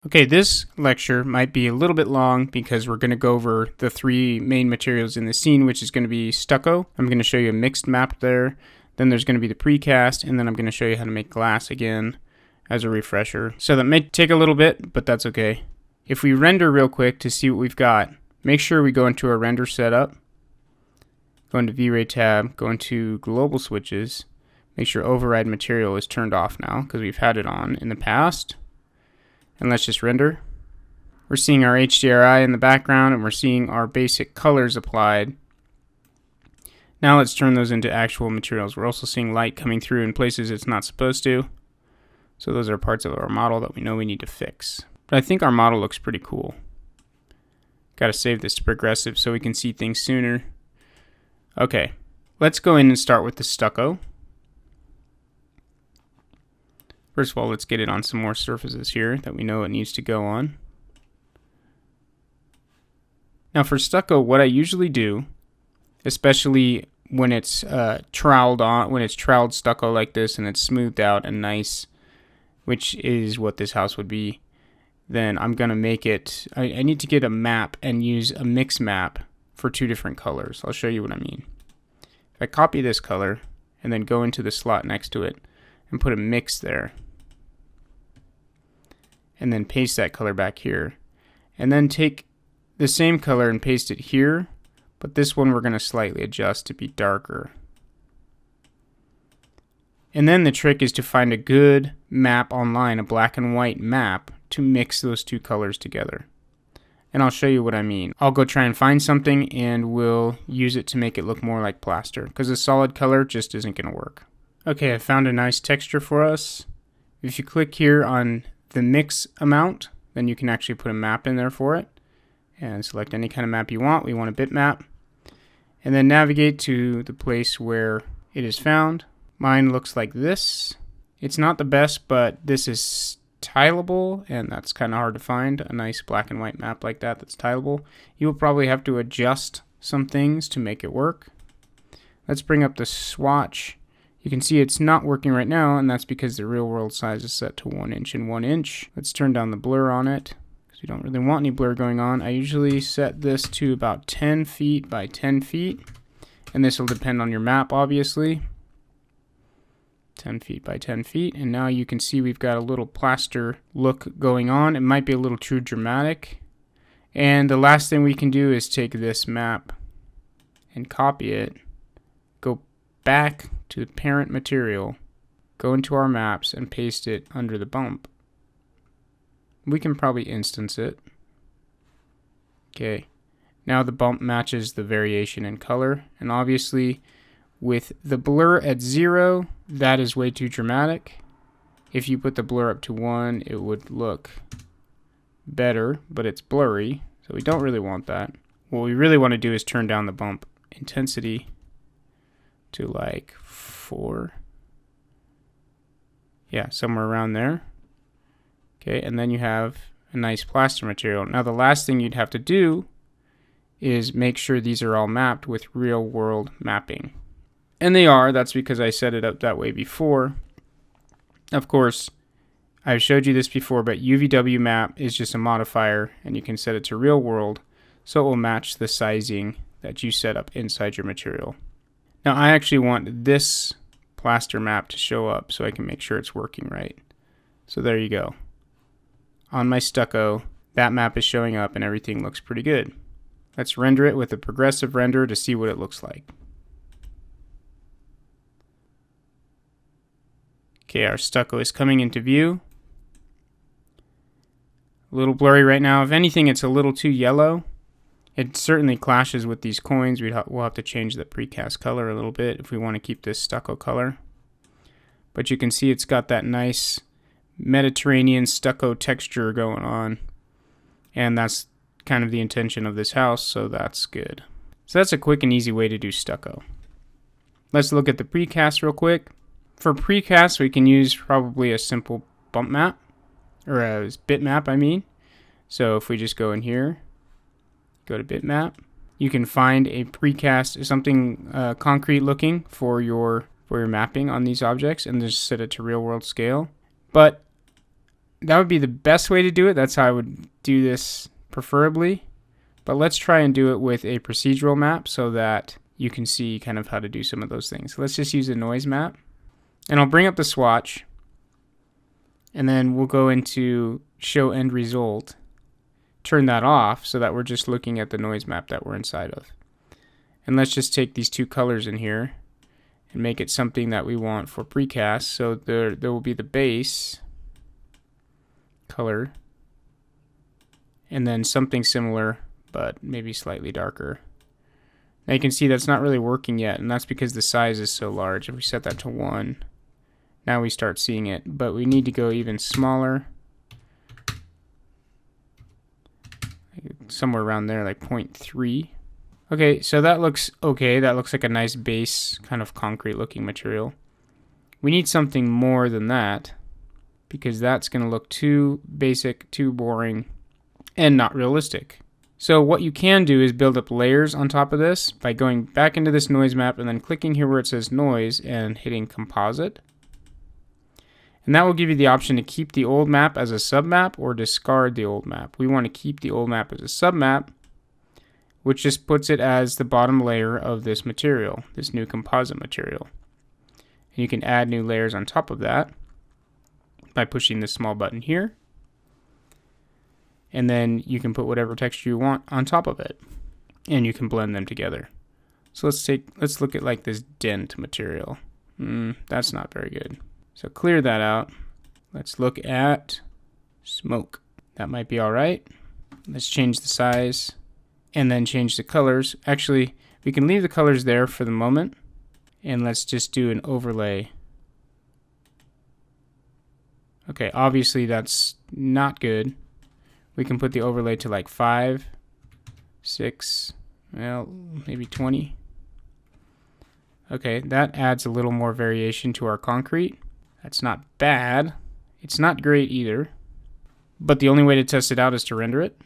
Okay, this lecture might be a little bit long because we're going to go over the three main materials in the scene, which is going to be stucco. I'm going to show you a mixed map there. Then there's going to be the precast, and then I'm going to show you how to make glass again as a refresher. So that may take a little bit, but that's okay. If we render real quick to see what we've got, make sure we go into our render setup, go into V-Ray tab, go into global switches, make sure override material is turned off now because we've had it on in the past. And let's just render. We're seeing our HDRI in the background and we're seeing our basic colors applied. Now let's turn those into actual materials. We're also seeing light coming through in places it's not supposed to. So those are parts of our model that we know we need to fix. But I think our model looks pretty cool. Got to save this to progressive so we can see things sooner. Okay, let's go in and start with the stucco. First of all, let's get it on some more surfaces here that we know it needs to go on. Now for stucco, what I usually do, especially when it's troweled on, when it's troweled stucco like this and it's smoothed out and nice, which is what this house would be, then I'm gonna make it, I need to get a map and use a mix map for two different colors. I'll show you what I mean. If I copy this color and then go into the slot next to it and put a mix there, and then paste that color back here, and then take the same color and paste it here, but this one we're going to slightly adjust to be darker. And then the trick is to find a good map online, a black and white map, to mix those two colors together. And I'll show you what I mean. I'll go try and find something and we'll use it to make it look more like plaster, because a solid color just isn't going to work. Okay, I found a nice texture for us. If you click here on the mix amount, then you can actually put a map in there for it and select any kind of map you want. We want a bitmap, and then navigate to the place where it is found. Mine looks like this. It's not the best, but this is tileable, and that's kind of hard to find, a nice black and white map like that that's tileable. You will probably have to adjust some things to make it work. Let's bring up the swatch. You can see it's not working right now, and that's because the real world size is set to 1 inch and 1 inch. Let's turn down the blur on it, because we don't really want any blur going on. I usually set this to about 10 feet by 10 feet, and this will depend on your map, obviously. 10 feet by 10 feet, and now you can see we've got a little plaster look going on. It might be a little too dramatic. And the last thing we can do is take this map and copy it, go back to the parent material, go into our maps and paste it under the bump. We can probably instance it. Okay, now the bump matches the variation in color, and obviously with the blur at 0, that is way too dramatic. If you put the blur up to 1, it would look better, but it's blurry, so we don't really want that. What we really want to do is turn down the bump intensity to like 4. Yeah, somewhere around there. Okay, and then you have a nice plaster material. Now the last thing you'd have to do is make sure these are all mapped with real world mapping. And they are. That's because I set it up that way before. Of course, I've showed you this before, but UVW map is just a modifier, and you can set it to real world, so it will match the sizing that you set up inside your material. Now I actually want this plaster map to show up so I can make sure it's working right. So there you go. On my stucco, that map is showing up and everything looks pretty good. Let's render it with a progressive render to see what it looks like. Okay, our stucco is coming into view. A little blurry right now. If anything, it's a little too yellow. It certainly clashes with these coins. We'll have to change the precast color a little bit if we want to keep this stucco color. But you can see it's got that nice Mediterranean stucco texture going on. And that's kind of the intention of this house, so that's good. So that's a quick and easy way to do stucco. Let's look at the precast real quick. For precast, we can use probably a simple bump map, or a bitmap, I mean. So if we just go in here, go to bitmap, you can find a precast, something concrete looking for your mapping on these objects, and just set it to real world scale. But that would be the best way to do it. That's how I would do this preferably. But let's try and do it with a procedural map so that you can see kind of how to do some of those things. Let's just use a noise map. And I'll bring up the swatch. And then we'll go into show end result. Turn that off so that we're just looking at the noise map that we're inside of. And let's just take these two colors in here and make it something that we want for precast. So there will be the base color and then something similar but maybe slightly darker. Now you can see that's not really working yet, and that's because the size is so large. If we set that to 1, now we start seeing it, but we need to go even smaller, somewhere around there, like 0.3. Okay, so that looks okay. That looks like a nice base kind of concrete looking material. We need something more than that because that's going to look too basic, too boring, and not realistic. So what you can do is build up layers on top of this by going back into this noise map and then clicking here where it says noise and hitting composite. And that will give you the option to keep the old map as a submap or discard the old map. We want to keep the old map as a submap, which just puts it as the bottom layer of this material, this new composite material. And you can add new layers on top of that by pushing this small button here. And then you can put whatever texture you want on top of it. And you can blend them together. So let's look at like this dent material. That's not very good. So clear that out. Let's look at smoke. That might be all right. Let's change the size and then change the colors. Actually, we can leave the colors there for the moment. And let's just do an overlay. Okay, obviously that's not good. We can put the overlay to like 5, 6, well, maybe 20. Okay, that adds a little more variation to our concrete. That's not bad. It's not great either. But the only way to test it out is to render it.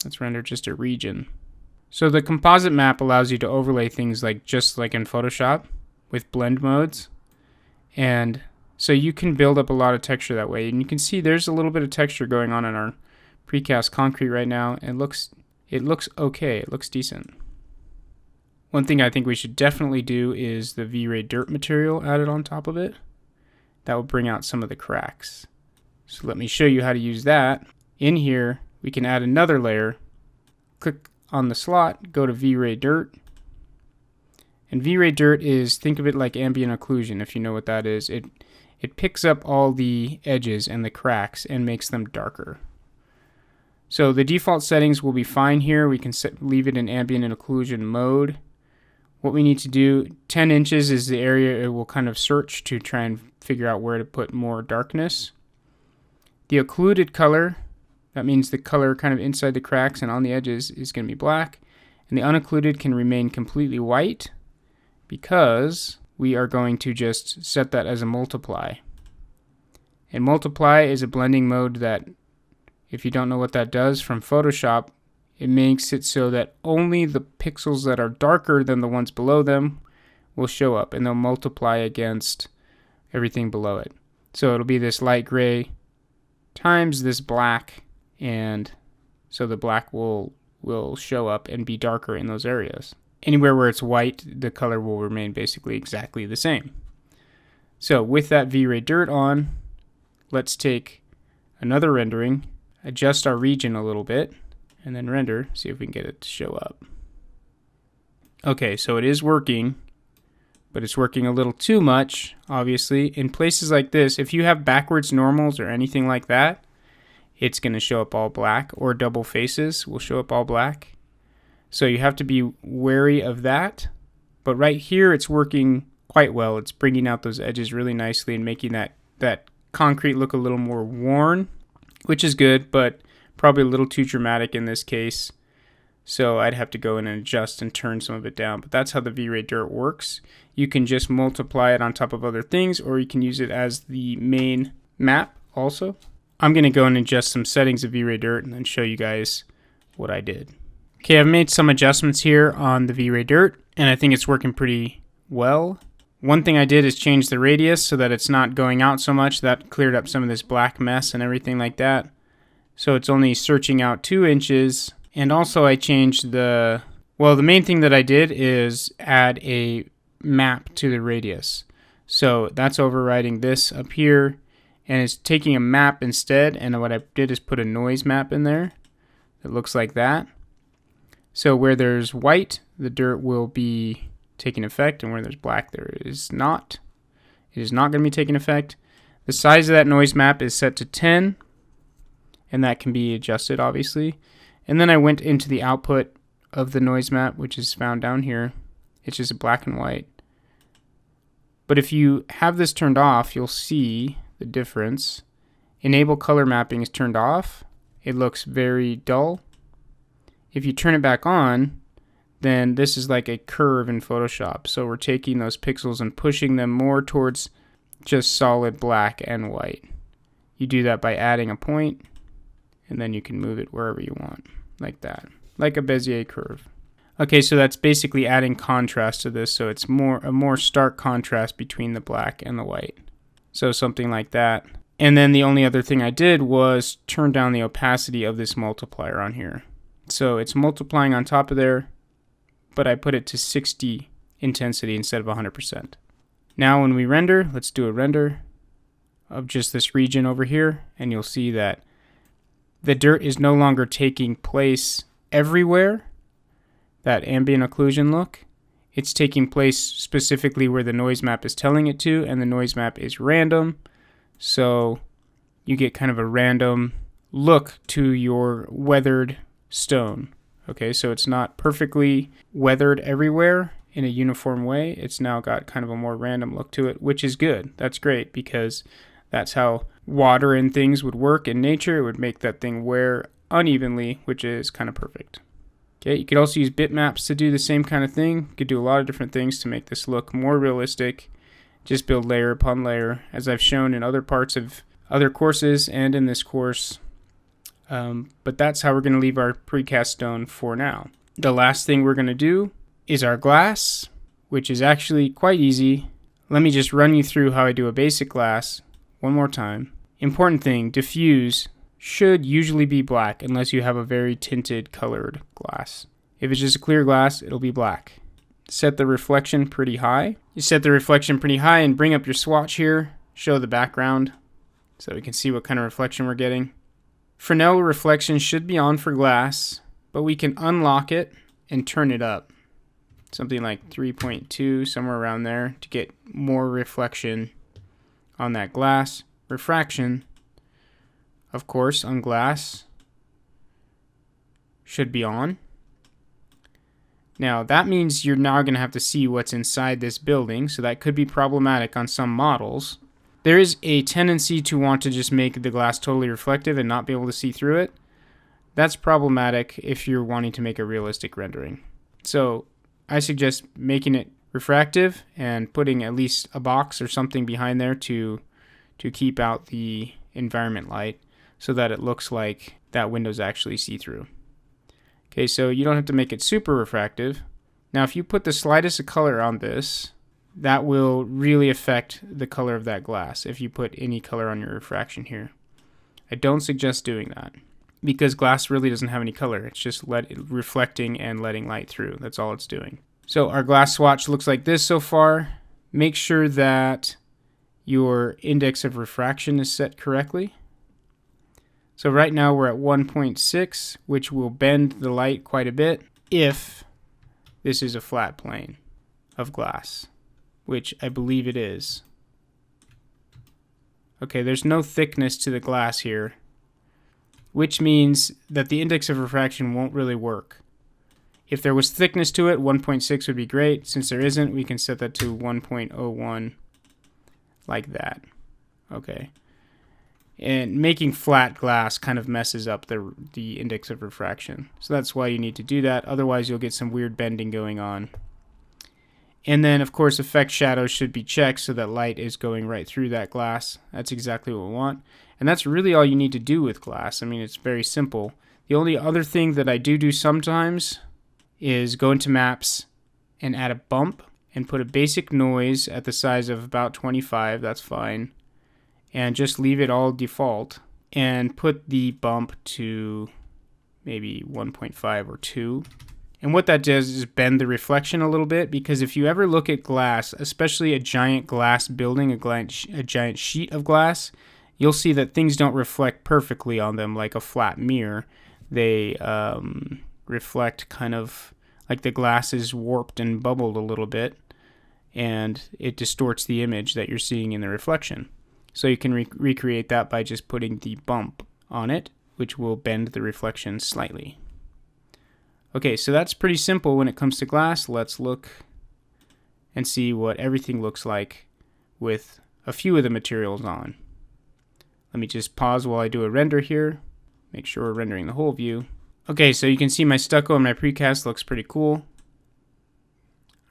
Let's render just a region. So the composite map allows you to overlay things like just like in Photoshop with blend modes. And so you can build up a lot of texture that way. And you can see there's a little bit of texture going on in our precast concrete right now. It looks okay. It looks decent. One thing I think we should definitely do is the V-Ray dirt material added on top of it. That will bring out some of the cracks. So let me show you how to use that. In here, we can add another layer. Click on the slot, go to V-Ray dirt. And V-Ray dirt is, think of it like ambient occlusion, if you know what that is. It picks up all the edges and the cracks and makes them darker. So the default settings will be fine here. We can leave it in ambient and occlusion mode. What we need to do, 10 inches is the area it will kind of search to try and figure out where to put more darkness. The occluded color, that means the color kind of inside the cracks and on the edges, is going to be black. And the unoccluded can remain completely white because we are going to just set that as a multiply. And multiply is a blending mode that, if you don't know what that does from Photoshop, it makes it so that only the pixels that are darker than the ones below them will show up, and they'll multiply against everything below it. So it'll be this light gray times this black, and so the black will show up and be darker in those areas. Anywhere where it's white, the color will remain basically exactly the same. So with that V-Ray dirt on, let's take another rendering, adjust our region a little bit, and then render, see if we can get it to show up. Okay, so it is working, but it's working a little too much, obviously. In places like this, if you have backwards normals or anything like that, it's going to show up all black, or double faces will show up all black. So you have to be wary of that. But right here, it's working quite well. It's bringing out those edges really nicely and making that concrete look a little more worn, which is good, but probably a little too dramatic in this case. So I'd have to go in and adjust and turn some of it down. But that's how the V-Ray dirt works. You can just multiply it on top of other things, or you can use it as the main map also. I'm going to go and adjust some settings of V-Ray dirt and then show you guys what I did. Okay, I've made some adjustments here on the V-Ray dirt, and I think it's working pretty well. One thing I did is change the radius so that it's not going out so much. That cleared up some of this black mess and everything like that. So it's only searching out 2 inches. And also I changed the main thing that I did is add a map to the radius. So that's overriding this up here, and it's taking a map instead. And what I did is put a noise map in there that looks like that. So where there's white, the dirt will be taking effect, and where there's black, there is not. It is not going to be taking effect. The size of that noise map is set to 10, and that can be adjusted, obviously. And then I went into the output of the noise map, which is found down here. It's just a black and white. But if you have this turned off, you'll see the difference. Enable color mapping is turned off. It looks very dull. If you turn it back on, then this is like a curve in Photoshop. So we're taking those pixels and pushing them more towards just solid black and white. You do that by adding a point, and then you can move it wherever you want, like that, like a Bezier curve. Okay, so that's basically adding contrast to this, so it's a more stark contrast between the black and the white. So something like that. And then the only other thing I did was turn down the opacity of this multiplier on here. So it's multiplying on top of there, but I put it to 60 intensity instead of 100%. Now when we render, let's do a render of just this region over here, and you'll see that the dirt is no longer taking place everywhere, that ambient occlusion look. It's taking place specifically where the noise map is telling it to, and the noise map is random, so you get kind of a random look to your weathered stone. Okay, so it's not perfectly weathered everywhere in a uniform way. It's now got kind of a more random look to it, which is good. That's great, because that's how water and things would work in nature. It would make that thing wear unevenly, which is kind of perfect. Okay, you could also use bitmaps to do the same kind of thing. You could do a lot of different things to make this look more realistic. Just build layer upon layer, as I've shown in other parts of other courses and in this course. But that's how we're going to leave our precast stone for now. The last thing we're going to do is our glass, which is actually quite easy. Let me just run you through how I do a basic glass one more time. Important thing, diffuse should usually be black unless you have a very tinted colored glass. If it's just a clear glass, it'll be black. Set the reflection pretty high. You set the reflection pretty high and bring up your swatch here. Show the background so we can see what kind of reflection we're getting. Fresnel reflection should be on for glass, but we can unlock it and turn it up. Something like 3.2, somewhere around there, to get more reflection on that glass. Refraction, of course, on glass should be on. Now that means you're now going to have to see what's inside this building, so that could be problematic on some models. There is a tendency to want to just make the glass totally reflective and not be able to see through it. That's problematic if you're wanting to make a realistic rendering. So I suggest making it refractive and putting at least a box or something behind there to keep out the environment light so that it looks like that window's actually see-through. Okay, so you don't have to make it super refractive. Now if you put the slightest of color on this, that will really affect the color of that glass if you put any color on your refraction here. I don't suggest doing that because glass really doesn't have any color. It's just reflecting and letting light through. That's all it's doing. So our glass swatch looks like this so far. Make sure that your index of refraction is set correctly. So right now we're at 1.6, which will bend the light quite a bit if this is a flat plane of glass, which I believe it is. Okay, there's no thickness to the glass here, which means that the index of refraction won't really work. If there was thickness to it, 1.6 would be great. Since there isn't, we can set that to 1.01 like that. Okay. And making flat glass kind of messes up the index of refraction. So that's why you need to do that. Otherwise, you'll get some weird bending going on. And then, of course, effect shadows should be checked so that light is going right through that glass. That's exactly what we want. And that's really all you need to do with glass. I mean, it's very simple. The only other thing that I do sometimes is go into maps and add a bump. and put a basic noise at the size of about 25, that's fine, and just leave it all default, and put the bump to maybe 1.5 or 2. And what that does is bend the reflection a little bit, because if you ever look at glass, especially a giant glass building, a giant sheet of glass, you'll see that things don't reflect perfectly on them like a flat mirror. They reflect kind of like the glass is warped and bubbled a little bit, and it distorts the image that you're seeing in the reflection. So you can recreate that by just putting the bump on it, which will bend the reflection slightly. Okay, so that's pretty simple when it comes to glass. Let's look and see what everything looks like with a few of the materials on. Let me just pause while I do a render here. Make sure we're rendering the whole view. Okay, so you can see my stucco and my precast looks pretty cool.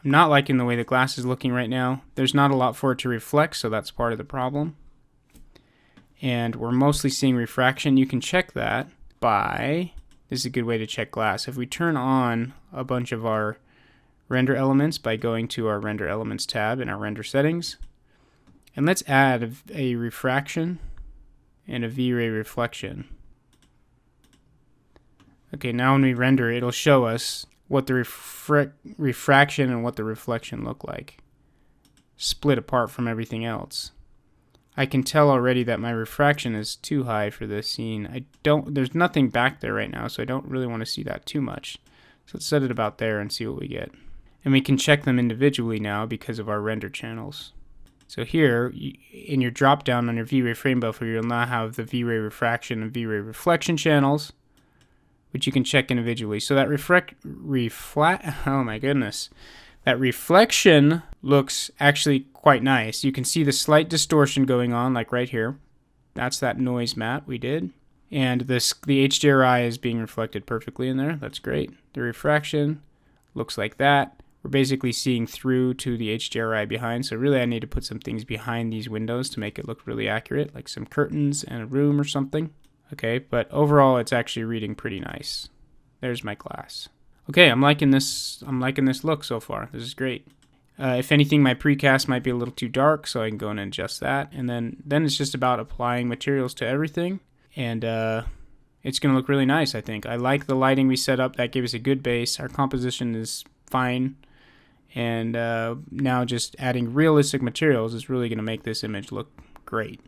I'm not liking the way the glass is looking right now. There's not a lot for it to reflect, so that's part of the problem. And we're mostly seeing refraction. You can check that by... This is a good way to check glass. If we turn on a bunch of our render elements by going to our render elements tab in our render settings, and let's add a refraction and a V-ray reflection. Okay, now when we render, it'll show us what the refraction and what the reflection look like, split apart from everything else. I can tell already that my refraction is too high for this scene. There's nothing back there right now, so I don't really want to see that too much. So let's set it about there and see what we get. And we can check them individually now because of our render channels. So here, in your drop down on your V-ray frame buffer, you'll now have the V-ray refraction and V-ray reflection channels, which you can check individually. So that oh my goodness. That reflection looks actually quite nice. You can see the slight distortion going on, like right here. That's that noise map we did. And the HDRI is being reflected perfectly in there. That's great. The refraction looks like that. We're basically seeing through to the HDRI behind. So really I need to put some things behind these windows to make it look really accurate, like some curtains and a room or something. Okay, but overall it's actually reading pretty nice. There's my glass. Okay, I'm liking this look so far. This is great. If anything, my precast might be a little too dark, so I can go in and adjust that. And then it's just about applying materials to everything. And it's going to look really nice, I think. I like the lighting we set up. That gave us a good base. Our composition is fine. And now just adding realistic materials is really going to make this image look great.